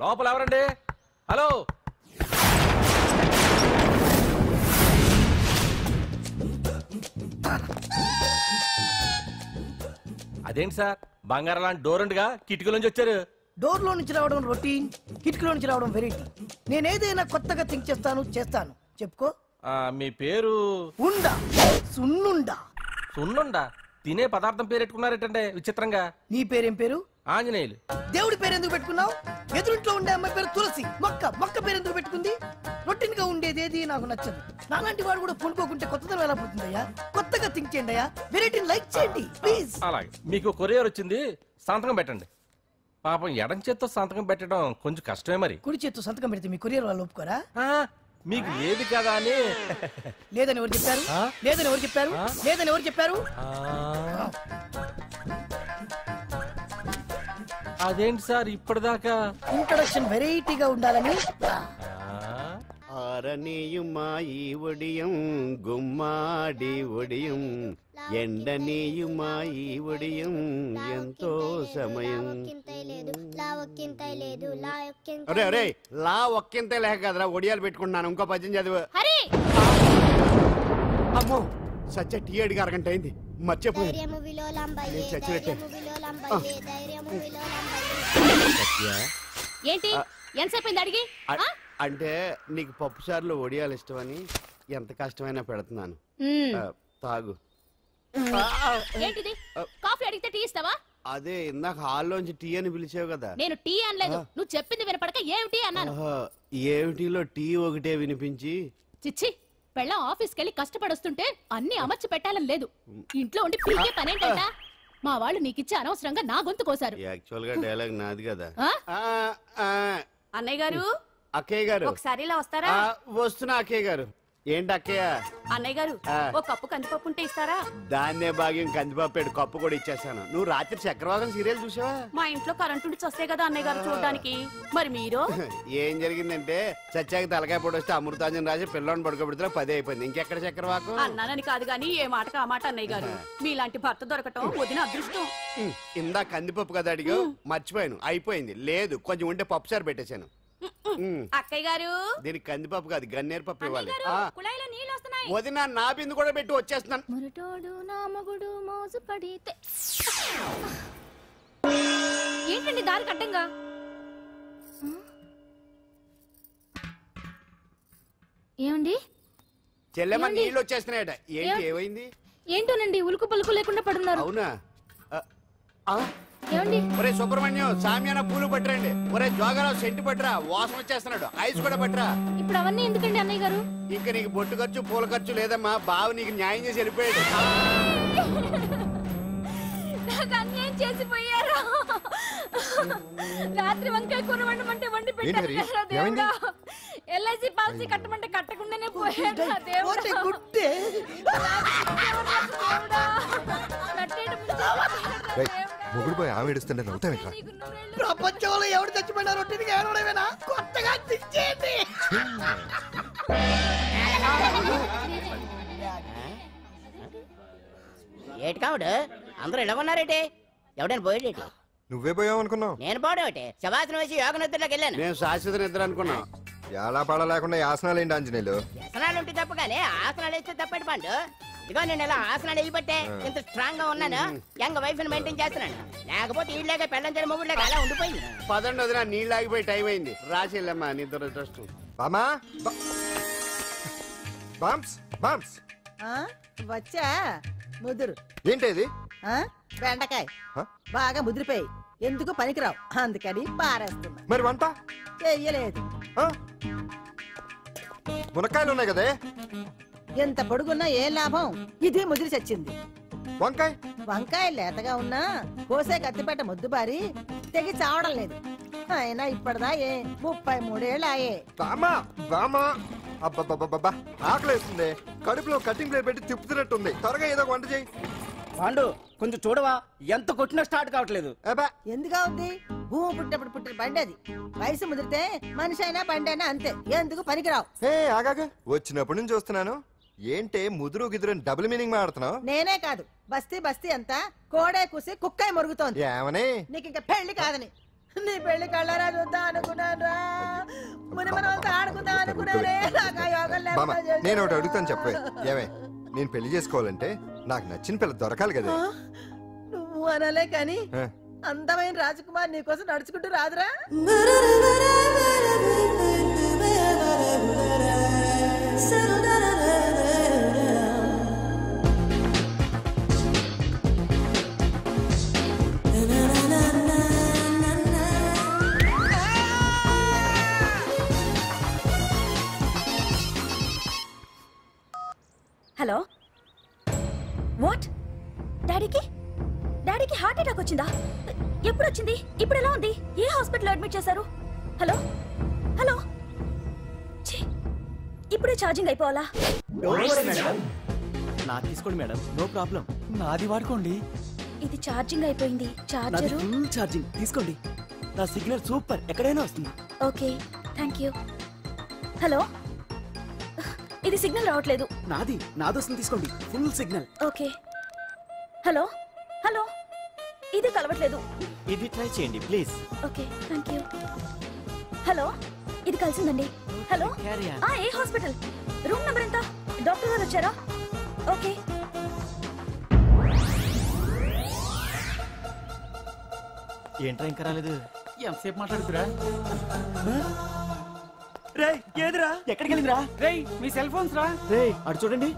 లోపల ఎవరండి? హలో, అదేంటి సార్ బంగారం లాంటి డోర్ ఉండగా కిటికీ నుంచి వచ్చారు? డోర్ లో నుంచి రావడం రొటీన్, కిటికీలో నుంచి రావడం వెరైటీ. నేనేదైనా కొత్తగా థింక్ చేస్తాను. చెప్పుకో. మీ పేరు? ఉండా, సున్నుండా. సున్నుండా? తినే పదార్థం పేరు పెట్టుకున్నారేటంటే విచిత్రంగా. నీ పేరేం పేరు? ఆంజనేయులు. దేవుడి పేరు ఎందుకు పెట్టుకున్నావు? ఎదురింట్లో ఉండే అమ్మాయి పేరు తులసి. మొక్క పేరు ఎందుకు పెట్టుకుంది? రొటీన్ గా ఉండేది ఏది నాకు నచ్చదు. నాలాంటి వాడు కూడా కొనుక్కోకుంటే కొత్తదనం ఎలా పోతుందయ్యా? కొత్తగా థింక్ చేయండి అయ్యా, వెరైటీని లైక్ చేయండి ప్లీజ్. అలాగే, మీకు కొరియర్ వచ్చింది, సంతకం పెట్టండి. పాపం ఎడం చేత్తో సంతకం పెట్టడం కొంచెం కష్టమే. మరి కుడి చేత్తో సంతకం పెడితే మీ కొరియర్ వాళ్ళు ఒప్పుకోరా? మీకు ఏది కదా అని. లేదని ఎవరు చెప్పారు? అదేంటి సార్ ఇప్పటిదాకా ఇంట్రడక్షన్ వెరైటీగా ఉండాలని. ఆరనీయుమాయి ఒడియం గుమ్మాడి ఒడియం ఎండనీయుమాయి ఒడియం ఎంతో సమయం. అరే అరే లా ఒక్కింతే లేక కదరా ఒడియాలు పెట్టుకుంటున్నాను. ఇంకో పద్యం చదువు. అమ్మో సత్య టీ అడిగి అరగంట అయింది, మర్చిపోయింది. ఏంటి ఎంతసేపు అడిగి? అంటే నీకు పప్పు సార్లు ఒడియాలు ఇష్టమని ఎంత కష్టమైనా పెడుతున్నాను, తాగు. ఏంటిది? కాఫీ అడిగితే టీ ఇస్తావా? అదే ఇందాక హాల్లోంచి టీ అని పిలిచావు కదా. నేను టీ అనలేదు, నువ్వు చెప్పింది వినపడక ఏమిటి అన్నాను. ఏమిటిలో టీ ఒకటే వినిపించి. చిచ్చి, పెళ్ళం ఆఫీస్కి వెళ్ళి కష్టపడొస్తుంటే అన్ని అమర్చి పెట్టాలని లేదు. ఇంట్లో ఉండి పీకే పనేంటంట? మా వాళ్ళు నీకిచ్చే అనవసరంగా నా గొంతు కోసారు. యాక్చువల్ గా డైలాగ్ నాది కదా. అన్నయ్య గారు, అక్కయ్య గారు ఒకసారి ఇలా వస్తారా? వస్తున్నా అక్కయ్య గారు. ఏంటి అక్కయ్య? అన్నయ్య గారు ఒక కప్పు కందిపప్పు ఉంటే ఇస్తారా? దాన్నే భాగ్యం కందిపప్పు కప్పు కూడా ఇచ్చేసాను. నువ్వు రాత్రి చక్రవాకం సీరియల్ చూసావా? మా ఇంట్లో కరెంటు వస్తే కదా అన్నయ్య గారు చూడడానికి. మరి మీరు? ఏం జరిగిందంటే చచ్చాక తలకాయ పొడి వస్తే అమృతాంజన్ రాజు పిల్లని పడుకోబెడితే 10 అయిపోయింది. ఇంకెక్కడ చక్రవాకం? అన్నానని కాదు గానీ ఏ మాటకు ఆ మాట అన్నయ్య గారు. మీలాంటి భర్త దొరకటం వదిన అదృష్టం. ఇందా కందిపప్పు కదా అడిగా, మర్చిపోయాను. అయిపోయింది. లేదు కొంచెం ఉంటే పప్పు సార్ పెట్టేశాను. అక్కయ్య గారు దీనికి కందిపప్పు కాదు గన్నేరు పప్పు ఇవ్వాలి. నీళ్ళు వదిన నా బిందు కూడా పెట్టి వచ్చేస్తున్నాను. మురటోడు నా మగుడు మోజు పడితే. ఏంటండి దారి కట్టంగా? ఏమండి చెల్లెమ్మ నీళ్ళు వచ్చేస్తున్నాయట. ఏంటి ఏమైంది? ఏంటోనండి ఉలుకు పలుకు లేకుండా పడున్నారు. అవునా? ఏమండి? ఒరే సుబ్రహ్మణ్యం సామ్యాన పూలు పట్టరండి. ఒరే జోగరావు సెంటు పట్టరా, వాసన వచ్చేస్తున్నాడు. ఐస్ కూడా పట్టరా. ఇప్పుడు అవన్నీ ఎందుకండి అన్నయ్య గారు? ఇంకా నీకు బొట్టు ఖర్చు పూల ఖర్చు లేదమ్మా. బావ నీకు న్యాయం చేసి వెళ్ళిపోయాడు. నాకు అన్యాయం చేసిపోయారు. రాత్రి వంకాయ కూర వండమంటే వండి పెట్టారు. ఎల్ఐసి పాలసీ కట్టమంటే కట్టకుండానే పోయాడు. మొగుడు పోయి ఆమె ఏడుస్తుంటే నవ్వుతావేంట్రా? ప్రపంచంలో ఎవరు చచ్చిపోయినా రొట్టెని ఏడవడమేనా? కొత్తగా తెచ్చేయండి. ఏటి కావుడు అందరూ ఇలా ఉన్నారేటి? ఎవడైనా పోయేటి? నువ్వే పోయావు అనుకున్నావు. నేను పోవడం శవాసనం వేసి యోగ నిద్రలోకి వెళ్ళాను. నేను శాశ్వత నిద్ర అనుకున్నా. ఎలా పాడ లేకుండా ఆసనాలు ఏంటి ఆంజనేయులు? ఆసనాలు ఉంటే తప్ప కానీ ఆసనాలు వేస్తే తప్పటి పండు. ఇదిగో నేను ఇలా ఆసనాలు వేయబట్టే ఇంత స్ట్రాంగ్ గా ఉన్నాను. యంగ్ వైఫ్ ని మెయింటైన్ చేస్తున్నాను. లేకపోతే ఇళ్ళగా పెళ్ళంచడం మొగుళ్ళగా అలా ఉండిపోయింది. పదండి వదిన, నీళ్ళు ఆగిపోయి టైం అయింది. రాసేళ్ళమ్మా నిద్ర ట్రస్ట్. బామా బామ్స్ బామ్స్ వచ్చా ముదురు. ఏంటి బెండకాయ బాగా ముదిరిపోయి ఎందుకు పనికిరావు, అందుకని పారేస్తున్నా. మరి వంట చెయ్యలేదు. మునక్కాయలు ఉన్నాయి కదే, ఎంత పొడుగున్నా ఏం లాభం? ఇది ముదిరి చచ్చింది. వంకాయ లేతగా ఉన్నా కోసే కత్తిపేట ముద్దు బారి తెగి చావడం లేదు. అయినా ఇప్పటిదా 33 ఏళ్ళు ఆయే. ఆకలేస్తుంది. కడుపులో కటింగ్ ప్లేట్ పెట్టి తిప్పుతున్నట్టుంది. త్వరగా ఏదో వంట చేయి. పాండు కొంచెం చూడవా, ఎంత కొట్టినా స్టార్ట్ కావట్లేదు. ఎందుగా ఉంది? భూమి పుట్టినప్పుడు పుట్టిన బండి అది. వయసు ముదిరితే మనిషి అయినా బండి అయినా అంతే. ఎందుకు పనికిరావు. ఆగాగా వచ్చినప్పటి నుంచి చూస్తున్నాను. ఏంటే ముదురు గిదురు డబుల్ మీనింగ్ మాడుతున్నావు? నేనే కాదు, బస్తీ బస్తీ అంతా కోడే కూసి కుక్కాయ మొరుగుతోంది. ఏమని? నీకు ఇంకా పెళ్లి కాదని. నీ పెళ్లి కళ్ళరా చూద్దా అనుకున్నాను. ఊరుకోవే. నాకు ఆ యోగం బామ్మ లేకుండా నేను ఒకటి అడుగుతాను చెప్పే. ఏమే నేను పెళ్లి చేసుకోవాలంటే నాకు నచ్చిన పిల్ల దొరకాలి కదా. నువ్వు అనలే కాని ఆ, అందమైన రాజకుమార్ నీకోసం నడుచుకుంటూ రాదురా. హలో వాట్ డాడీకి హార్ట్ అటాక్ వచ్చిందా? ఎప్పుడు వచ్చింది? ఇప్పుడు ఎలా ఉంది? ఏ హాస్పిటల్ అడ్మిట్ చేశారు? హలో హలో ఛీ, ఇప్పుడే ఛార్జింగ్ అయిపోవాలా? నా తీసుకోండి మేడం, నో ప్రాబ్లం. నాది వాడుకోండి. ఇది ఛార్జింగ్ అయిపోయింది. నాది చార్జరు ఫుల్ ఛార్జింగ్, తీసుకోండి. నా సిగ్నల్ సూపర్, ఎక్కడైనా వస్తుంది. Okay thank you. హలో ఇది సిగ్నల్ రావట్లేదు. నాది వస్తుంది, తీసుకోండి. Full signal. Okay hello hello ఇది కలవట్లేదు. ఇది ట్రై చేయండి please. Okay thank you. Hello ఇది కలిసిందండి. Hello Carry on. ఏ హాస్పిటల్? రూమ్ నెంబర్ ఎంత? డాక్టర్ గారు వచ్చారా? ఓకే ఏంట్రా ఇంకా రాలేదు? ఎంతసేపు మాట్లాడుతురా? రే ఏదిరా? ఎక్కడికి వెళ్ళిందిరా? రే మీ సెల్ ఫోన్స్ రా. రే అటు చూడండి.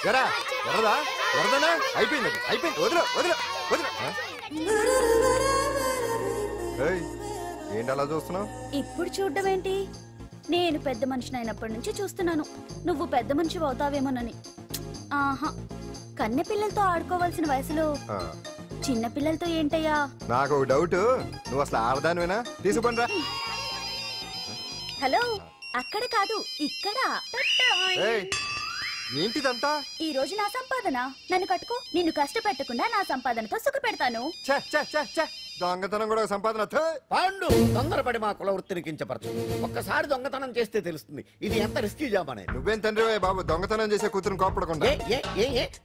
ఎరా ఎర్రదా ఎర్రదనా అయిపోయింది వదిలే వదిలే వదిలే. ఏయ్, ఏంటి అలా చూస్తున్నావు? ఇప్పుడు చూడ్డం ఏంటి? నేను పెద్ద మనిషిని అయినప్పటి నుంచి చూస్తున్నాను. నువ్వు పెద్ద మనిషి అవుతావేమోనని. ఆహా, కన్నె పిల్లలతో ఆడుకోవాల్సిన వయసులో చిన్న పిల్లలతో ఏంటయ్యా? నాకు ఒక డౌట్, నువ్వు అసలు ఆడదానివేనా? తీసుకుంటా. హలో అక్కడ కాదు ఇక్కడ. ఏంటిదంతా? ఈ రోజు నా సంపాదన. నన్ను కట్టుకో. నిన్ను కష్టపెట్టకుండా నా సంపాదనతో సుఖ పెడతాను. దొంగతనం కూడా సంపాదన. పాండు తొందరపడి మా కుల వృత్తిని కించపరచు. ఒక్కసారి దొంగతనం చేస్తే తెలుస్తుంది ఇది ఎంత రిస్కీ జాబ్ అనేది. నువ్వేం తండ్రి బాబు, దొంగతనం చేసే కూతురు కోపడకుండా.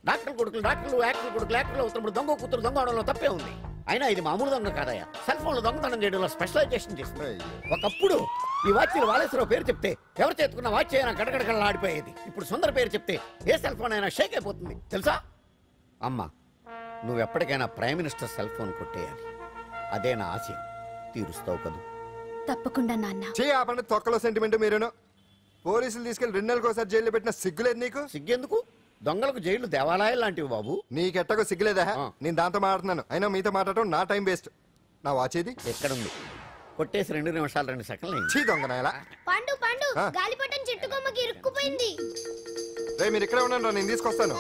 డాక్టర్ కొడుకులు డాక్టర్లు, యాక్టర్ కొడుకులు యాక్టర్లు అవుతున్నప్పుడు దొంగ కూతురు దొంగ అవడంలో తప్పే ఉంది. అయినా ఇది మామూలు దొంగ కాదయ్యా. సెల్ ఫోన్ లో దొంగతనం చేయడంలో స్పెషలైజేషన్ చేస్తుంది. ఒకప్పుడు ఈ వాచ్లు వాలేశ్వరరావు పేరు చెప్తే ఎవరు చేతుకున్న వాచ్ అయినా గడగడగడలా ఆడిపోయేది. ఇప్పుడు సుందర పేరు చెప్తే ఏ సెల్ ఫోన్ అయినా షేక్ అయిపోతుంది తెలుసా? అమ్మా నువ్వు ఎప్పటికైనా ప్రైమ్ మినిస్టర్ సెల్ ఫోన్ కొట్టేయాలి. అదే నా ఆశ. తీరుస్తావు కదూ? తప్పకుండా నాన్న. ఆపండి తొక్కలో సెంటిమెంట్. మీరేను పోలీసులు తీసుకెళ్లి 2 నెలలకోసారి జైల్లో పెట్టిన సిగ్గులేదు నీకు? సిగ్గెందుకు? దొంగలకు జైలు దేవాలయాలు లాంటివి బాబు. నీకెట్టకు సిగ్గులేదా? నేను దాంతో మాట్లాడుతున్నాను. అయినా మీతో మాట్లాడటం నా టైం వేస్ట్. నా వాచ్ ఏది? ఎక్కడుంది? కొట్టేసి 2 నిమిషాలు 2 సెకండ్లు. చీ దొంగనాయలా. పండు గాలిపటం చెట్టు కొమ్మకి ఇరుక్కుపోయింది. రే మీరు ఇక్కడే ఉండండి, నేను తీసుకొస్తాను.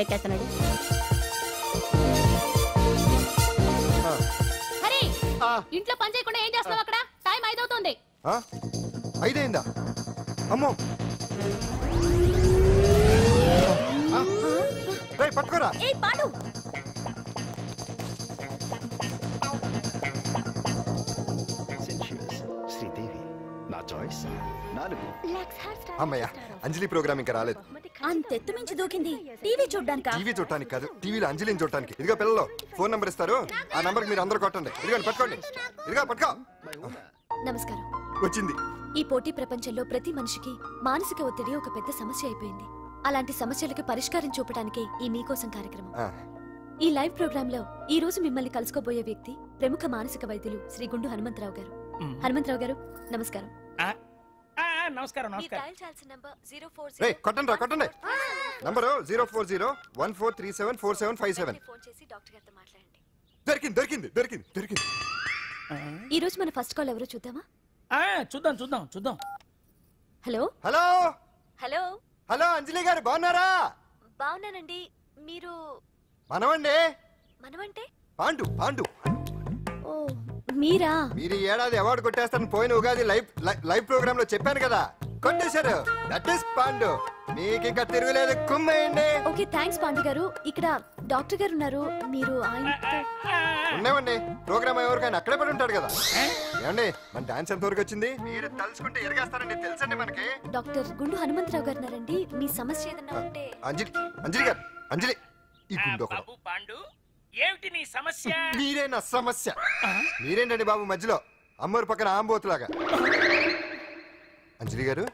ఎక్కేస్తున్నాడు. హరి ఇంట్లో పని చేయకుండా ఏం చేస్తావు అక్కడ? టైం 5 అవుతుంది. 5 అయిందా? అమ్మో పట్టుకోరా. అమ్మయ్య, అంజలి ప్రోగ్రామ్ ఇంకా రాలేదు. అంతెత్తు మించి దూకింది. టీవీ చూడ్డానికా? టీవీ చూడటానికి కాదు, టీవీలో అంజలిని చూడటానికి. ఇదిగో పిల్లలు ఫోన్ నంబర్ ఇస్తారు, ఆ నంబర్ మీరు అందరూ కొట్టండి. ఇదిగోండి పట్టుకోండి. ఇదిగో పట్టుకో. నమస్కారం. వచ్చింది. ఈ పోటీ ప్రపంచంలో ప్రతి మనిషికి మానసిక ఒత్తిడి ఒక పెద్ద సమస్య అయిపోయింది. అలాంటి సమస్యలకు పరిష్కారం చూపడానికే ఈ మీకోసం కార్యక్రమం. ఈ లైవ్ ప్రోగ్రామ్ లో ఈ రోజు మిమ్మల్ని కలుసుకోబోయే వ్యక్తి ప్రముఖ మానసిక వైద్యులు శ్రీ గుండు హనుమంతరావు గారు. హనుమంతరావు గారు నమస్కారం. నమస్కారం. కొట్టండి కొట్టండి. నంబరు 04014374757. దొరికింది దొరికింది దొరికింది దొరికింది. ఈ రోజు మన ఫస్ట్ కాల్ ఎవరో చూద్దామా? చూద్దాం. హలో హలో హలో హలో అంజలి గారు బాగున్నారా? బాగున్నానండి. మీరు? మనమండి. మనమంటే? పాండు పాండు. ఓ మీరా? మీరు ఈ ఏడాది అవార్డు కొట్టేస్తారని పోయిన ఉగాది లైవ్ ప్రోగ్రామ్ లో చెప్పాను కదా, కొట్టేశారు. That is Pandu. మీకు ఇంకా తిరుగులేదు, కుమ్మేయండి. ఓకే థ్యాంక్స్ పాండు గారు. ఇక్కడ డాక్టర్ గారు ఉన్నారు, మీరు ఆయనతో. ఉన్నామండి. ప్రోగ్రామ్ ఎవరికైనా అక్కడే పడి ఉంటాడు కదా. ఏమండి మన డాన్స్ ఎంత వరకు వచ్చింది? మీరు తలుచుకుంటే ఎరగేస్తారండి, తెలుసండి మనకి. డాక్టర్ గుండు హనుమంతరావు గారు ఉన్నారండి, మీ సమస్య ఏదన్నా ఉంటే. అంజలి గారు, అంజలి ఈ గుండు పాండు, ఏమిటి నీ సమస్య? మీరే నా సమస్య. మీరేంటండి బాబు మధ్యలో అమ్మోరు పక్కన ఆంబోతులాగా? అంజలి గారు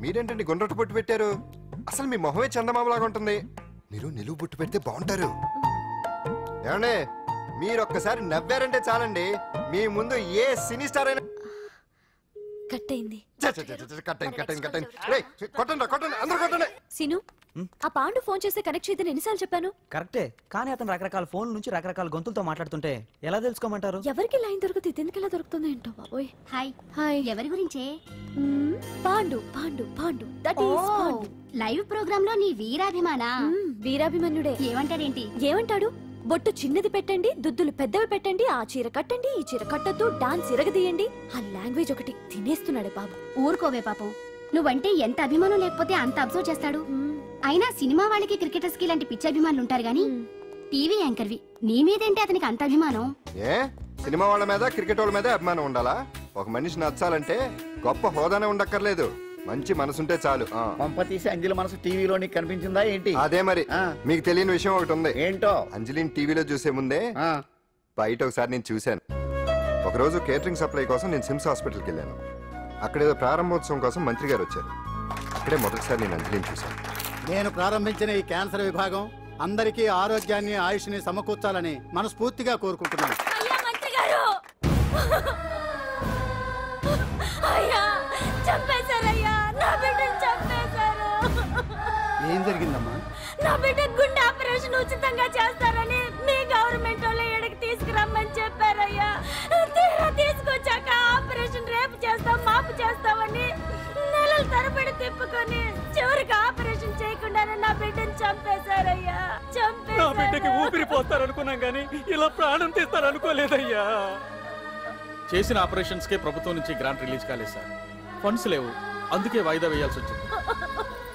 మీరేంటండి గుండ్రటి బొట్టు పెట్టారు? అసలు మీ మొహమే చందమామలాగా ఉంటుంది. మీరు నిలువు బొట్టు పెడితే బాగుంటారు. ఏమండి మీరు ఒక్కసారి నవ్వారంటే చాలండి, మీ ముందు ఏ సినీ స్టార్ అయినా కట్టయింది. సీను, ఆ పాండు ఫోన్ చేస్తే కనెక్ట్ చేయదని ఎన్నిసార్లు చెప్పాను? కరెక్టే, కానీ అతను రకరకాల ఫోన్ నుంచి రకరకాల గొంతులతో మాట్లాడుతుంటే ఎలా తెలుసుకోమంటారు? ఎవరికి లైన్ దొరుకుతుంది, ఎందుకు ఎలా దొరుకుతుందో ఏంటో బాబోయ్. Hi hi. ఎవరి గురించే? Pandu Pandu Pandu, that is Pandu. Live program లో నీ వీరాభిమానా? వీరాభిమన్యుడే. ఏమంటాడేంటి? ఏమంటాడు? బొట్టు చిన్నది పెట్టండి, దుద్దులు పెద్దవి పెట్టండి, ఆ చీర కట్టండి, ఈ చీర కట్టద్దు, డాన్స్ ఇరగదీయండి. ఆ లాంగ్వేజ్ ఒకటి తినేస్తున్నాడు బాబు. ఊరుకోవే పాపం, నువ్వంటే ఎంత అభిమానం లేకపోతే అంత అబ్జర్వ్ చేస్తాడు. అయినా సినిమా వాళ్ళకి క్రికెటర్స్ కి ఇలాంటి పిచ్చి అభిమానులు ఉంటారు గానీ టీవీ యాంకర్వి నీ మీదేంటి అతనికి అంత అభిమానం? ఏ సినిమా వాళ్ళ మీద క్రికెట్ వాళ్ళ మీద అభిమానం ఉండాలా? ఒక మనిషి నచ్చాలంటే గొప్ప హోదానే ఉండక్కర్లేదు, మంచి మనసుంటే చాలు. పంప తీసి అంజలి మనసు టీవీలో నీకు కనిపించిందా ఏంటి? అదే మరి. మీకు తెలియని విషయం ఒకటి ఉంది. ఏంటో? అంజలిని టీవీలో చూసే ముందే బయట ఒకసారి నేను చూశాను. ఒకరోజు కేటరింగ్ సప్లై కోసం నేను సిమ్స్ హాస్పిటల్కి వెళ్ళాను. అక్కడేదో ప్రారంభోత్సవం కోసం మంత్రి గారు వచ్చారు. అక్కడే మొదటిసారి నేను అంజలిని చూశాను. నేను ప్రారంభించిన ఈ క్యాన్సర్ విభాగం అందరికీ ఆరోగ్యాన్ని ఆయుష్ని సమకూర్చాలని మనస్ఫూర్తిగా కోరుకుంటున్నాను. ఏం జరిగిందమ్మా? నా బిడ్డ గుండె ఆపరేషన్ ఉచితంగా చేస్తారని మీ గవర్నమెంట్ వాళ్ళు ఎడకి తీసుకురమ్మని చెప్పారయ్యా. తీరా తీసుకొచ్చాక ఆపరేషన్ రేపు చేస్తాం మాపు చేస్తామని నెలల తరబడి తిప్పుకొని చివరికి ఆపరేషన్ చేయకుండానే నా బిడ్డని చంపేశారయ్యా. నా బిడ్డకి ఊపిరి పోస్తారనుకున్నాం గానీ ఇలా ప్రాణం తీస్తారనుకోలేదయ్యా. చేసిన ఆపరేషన్స్ కే ప్రభుత్వం నుంచి గ్రాంట్ రిలీజ్ కాలేదు సార్. ఫండ్స్ లేవు, అందుకే వాయిదా వేయాల్సి వచ్చింది.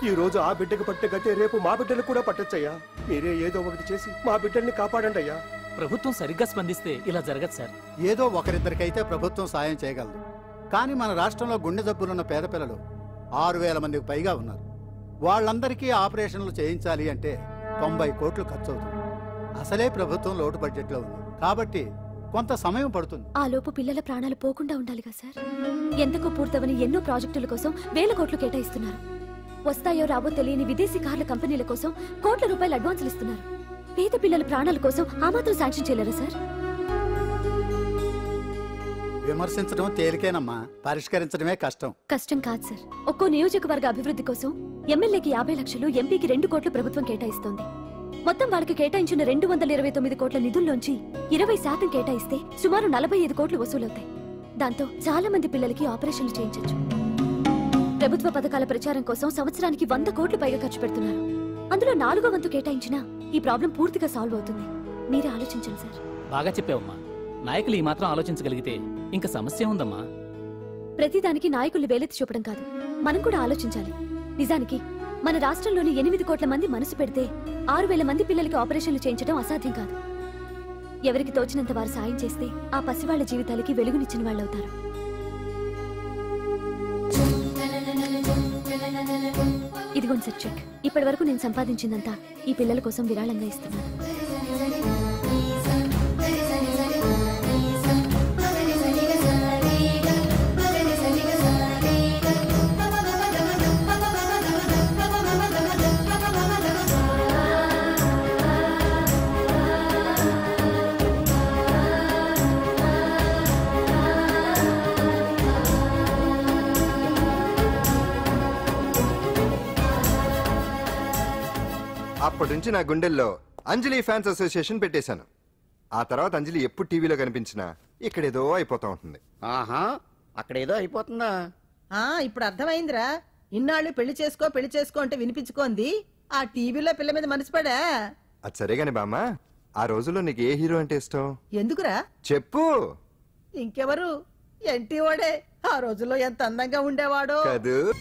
ఈ రోజు ఆ బిడ్డకు పట్టే గట్టే రేపు మా బిడ్డలు కూడా పట్టొచ్చయ్యా. మీరే ఏదో ఒకటి చేసి మా బిడ్డల్ని కాపాడండి అయ్యా. ప్రభుత్వం సరిగ్గా స్పందిస్తే ఇలా జరగదు సార్. ఏదో ఒకరిద్దరికైతే ప్రభుత్వం సాయం చేయగలదు, కానీ మన రాష్ట్రంలో గుండె జబ్బులున్న పేద పిల్లలు 6,000 మందికి పైగా ఉన్నారు. వాళ్ళందరికీ ఆపరేషన్లు చేయించాలి అంటే 90 కోట్లు ఖర్చు అవుతుంది. అసలే ప్రభుత్వం లోటు బడ్జెట్లో ఉంది కాబట్టి కొంత సమయం పడుతుంది. ఆ లోపు పిల్లల ప్రాణాలు పోకుండా ఉండాలిగా సార్. ఎందుకు పూర్తవని ఎన్నో ప్రాజెక్టుల కోసం వేల కోట్లు కేటాయిస్తున్నారు. వస్తాయో రావో తెలియని విదేశీ కార్ల కంపెనీల కోసం కోట్ల రూపాయలు అడ్వాన్సులు ఇస్తున్నారు. పేద పిల్లల ప్రాణాల కోసం ఆ మాత్రం శాంక్షన్ చేయలేరా సార్? విమర్శించడం తేలికేనమ్మా, పరిష్కరించడమే కష్టం. కష్టం కాదు సార్. ఒక్కో నియోజకవర్గ అభివృద్ధి కోసం ఎమ్మెల్యేకి 50 లక్షలు, ఎంపీకి 2 కోట్లు ప్రభుత్వం కేటాయిస్తోంది. మొత్తం వాళ్ళకి కేటాయించిన 229 కోట్ల నిధుల్లోంచి 20% కేటాయిస్తే సుమారు 45 కోట్లు వసూలవుతాయి. దాంతో చాలా మంది పిల్లలకి ఆపరేషన్లు చేయించొచ్చు. ప్రభుత్వ పథకాల ప్రచారం కోసం సంవత్సరానికి 100 కోట్లు పైగా ఖర్చు పెడుతున్నారు. అందులో 4వ వంతు కేటాయించినా ఈ ప్రాబ్లం పూర్తిగా సాల్వ్ అవుతుంది. మీరే ఆలోచించండి సార్. బాగా చెప్పావమ్మా. నాయకులు ఈ మాత్రం ఆలోచించగలిగితే ఇంకా సమస్య ఉందమ్మా. ప్రతిదానికి నాయకులు వేలెత్తి చూపడం కాదు, మనం కూడా ఆలోచించాలి. నిజానికి మన రాష్ట్రంలోని 8 కోట్ల మంది మనసు పెడితే 6,000 మంది పిల్లలకి ఆపరేషన్లు చేయించడం అసాధ్యం కాదు. ఎవరికి తోచినంత వారు సాయం చేస్తే ఆ పసివాళ్ల జీవితాలకి వెలుగునిచ్చిన వాళ్ళవుతారు. ఇదిగోండి సార్ చెక్. ఇప్పటి వరకు నేను సంపాదించిందంతా ఈ పిల్లల కోసం విరాళంగా ఇస్తున్నాను. అప్పటి నుంచి నా గుండెల్లో అంజలి ఫ్యాన్స్ అసోసియేషన్ పెట్టేశాను. ఆ తర్వాత అంజలి ఎప్పుడు టీవీలో కనిపించినా ఇక్కడేదో అయిపోతా ఉంటుంది. ఆహా, అక్కడేదో అయిపోతుందా? ఇప్పుడు అర్థమైందిరా. ఇన్నాళ్ళు పెళ్లి చేసుకో అంటే వినిపించుకోంది ఆ టీవీలో పిల్ల మీద మనసు పడా. అది సరే గాని బామ్మ, ఆ రోజుల్లో నీకు ఏ హీరో అంటే ఇష్టం? ఎందుకురా చెప్పు. ఇంకెవరు? ఎన్టీవాడే. ఆ రోజుల్లో ఎంత అందంగా ఉండేవాడో.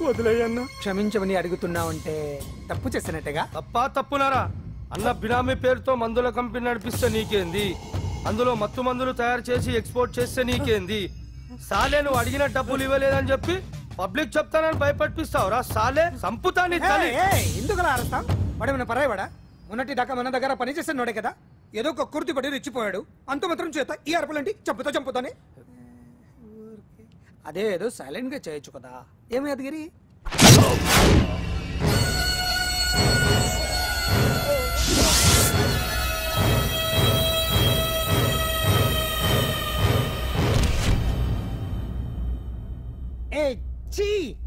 వదిలేయన్నా. క్షమించమని అడుగుతున్నావంటే తప్పు చేసినట్టుగా. తప్పా తప్పులారా? అన్న బినామీ పేరుతో మందుల కంపెనీ నడిపిస్తే నీకేంది? అందులో మత్తు మందులు తయారు చేసి ఎక్స్పోర్ట్ చేస్తే నీకేంది? సాలే నువ్వు అడిగిన డబ్బులు ఇవ్వలేదని చెప్పి పబ్లిక్ చెప్తానని భయపడిపిస్తావురా? సాలే సంపుతాని ఎందుకు అరుస్తాం? వాడేమైనా పరాయవాడా? మొన్నటి దాకా మన దగ్గర పనిచేస్తున్నాడే కదా, ఏదో ఒక కుర్తి పడి రెచ్చిపోయాడు, అంత మాత్రం చేత ఈ అరపలేంటి చంపుతానే. అదే ఏదో సైలెంట్ గా చేయొచ్చు కదా. ఏమి అదిగిరి?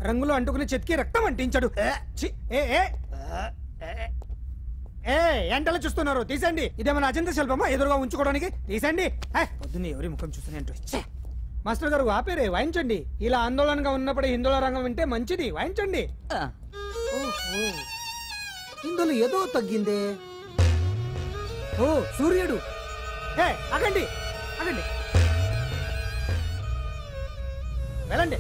రంగులో అంటుకుని చెతికి రక్తం అంటించాడు. ఎంటలో చూస్తున్నారు, తీసండి. ఇదేమన్నా అజంత శిల్పమా ఎదురుగా ఉంచుకోవడానికి? తీసండి. పొద్దున్న ఎవరి ముఖం చూస్తున్నా. మాస్టర్ గారు ఆపేరే, వాయించండి. ఇలా ఆందోళనగా ఉన్నప్పుడు హిందువుల రంగం వింటే మంచిది, వాయించండి. ఇందులో ఏదో తగ్గిందే. ఓ సూర్యుడు. ఆగండి వెళ్ళండి.